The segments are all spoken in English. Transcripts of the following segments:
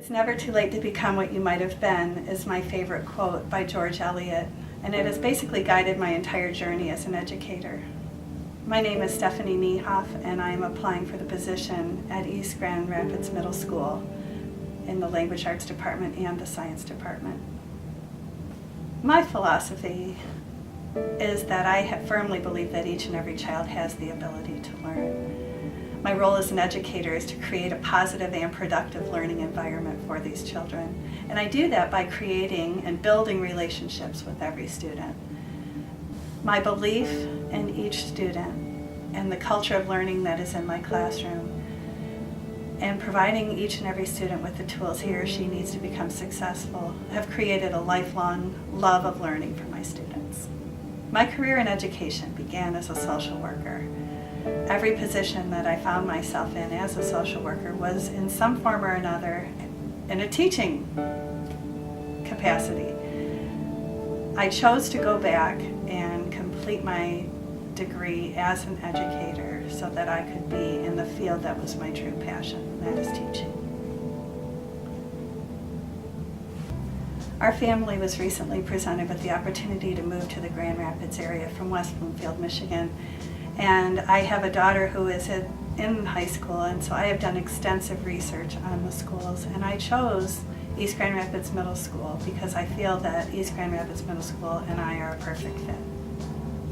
It's never too late to become what you might have been is my favorite quote by George Eliot, and it has basically guided my entire journey as an educator. My name is Stephanie Niehoff, and I am applying for the position at East Grand Rapids Middle School in the Language Arts Department and the Science Department. My philosophy is that I firmly believe that each and every child has the ability to learn. My role as an educator is to create a positive and productive learning environment for these children. And I do that by creating and building relationships with every student. My belief in each student and the culture of learning that is in my classroom, and providing each and every student with the tools he or she needs to become successful, have created a lifelong love of learning for my students. My career in education began as a social worker. Every position that I found myself in as a social worker was in some form or another in a teaching capacity. I chose to go back and complete my degree as an educator so that I could be in the field that was my true passion, and that is teaching. Our family was recently presented with the opportunity to move to the Grand Rapids area from West Bloomfield, Michigan. And I have a daughter who is in high school, and so I have done extensive research on the schools, and I chose East Grand Rapids Middle School because I feel that East Grand Rapids Middle School and I are a perfect fit.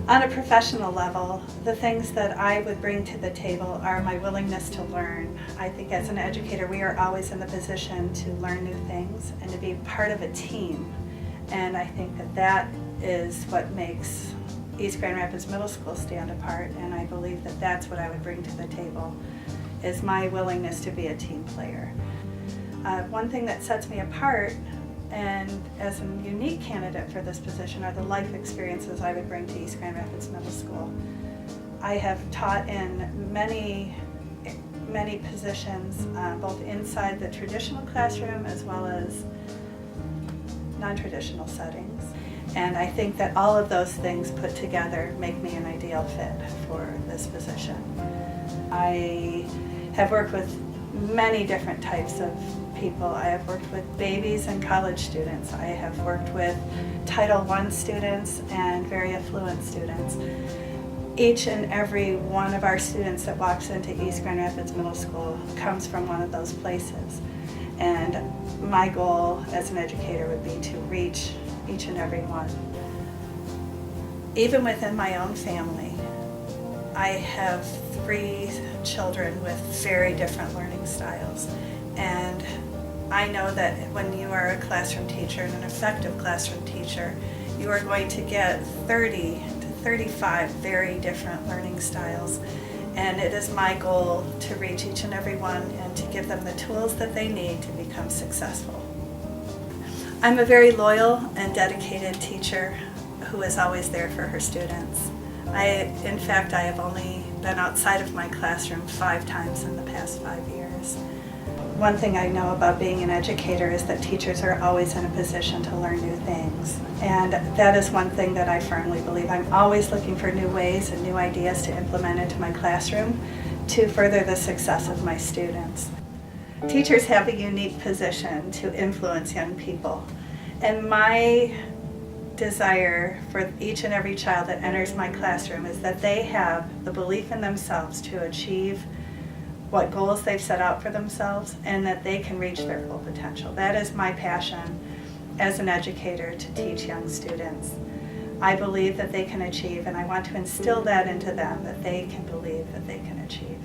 On a professional level, the things that I would bring to the table are my willingness to learn. I think as an educator, we are always in the position to learn new things and to be part of a team. And I think that that is what makes East Grand Rapids Middle School stand apart, and I believe that that's what I would bring to the table, is my willingness to be a team player. One thing that sets me apart and as a unique candidate for this position are the life experiences I would bring to East Grand Rapids Middle School. I have taught in many positions, both inside the traditional classroom as well as non-traditional settings. And I think that all of those things put together make me an ideal fit for this position. I have worked with many different types of people. I have worked with babies and college students. I have worked with Title I students and very affluent students. Each and every one of our students that walks into East Grand Rapids Middle School comes from one of those places. And my goal as an educator would be to reach each and every one. Even within my own family, I have 3 children with very different learning styles. And I know that when you are a classroom teacher and an effective classroom teacher, you are going to get 30 to 35 very different learning styles. And it is my goal to reach each and every one and to give them the tools that they need to become successful. I'm a very loyal and dedicated teacher who is always there for her students. In fact, I have only been outside of my classroom 5 times in the past 5 years. One thing I know about being an educator is that teachers are always in a position to learn new things. And that is one thing that I firmly believe. I'm always looking for new ways and new ideas to implement into my classroom to further the success of my students. Teachers have a unique position to influence young people. And my desire for each and every child that enters my classroom is that they have the belief in themselves to achieve what goals they've set out for themselves and that they can reach their full potential. That is my passion as an educator, to teach young students. I believe that they can achieve, and I want to instill that into them, that they can believe that they can achieve.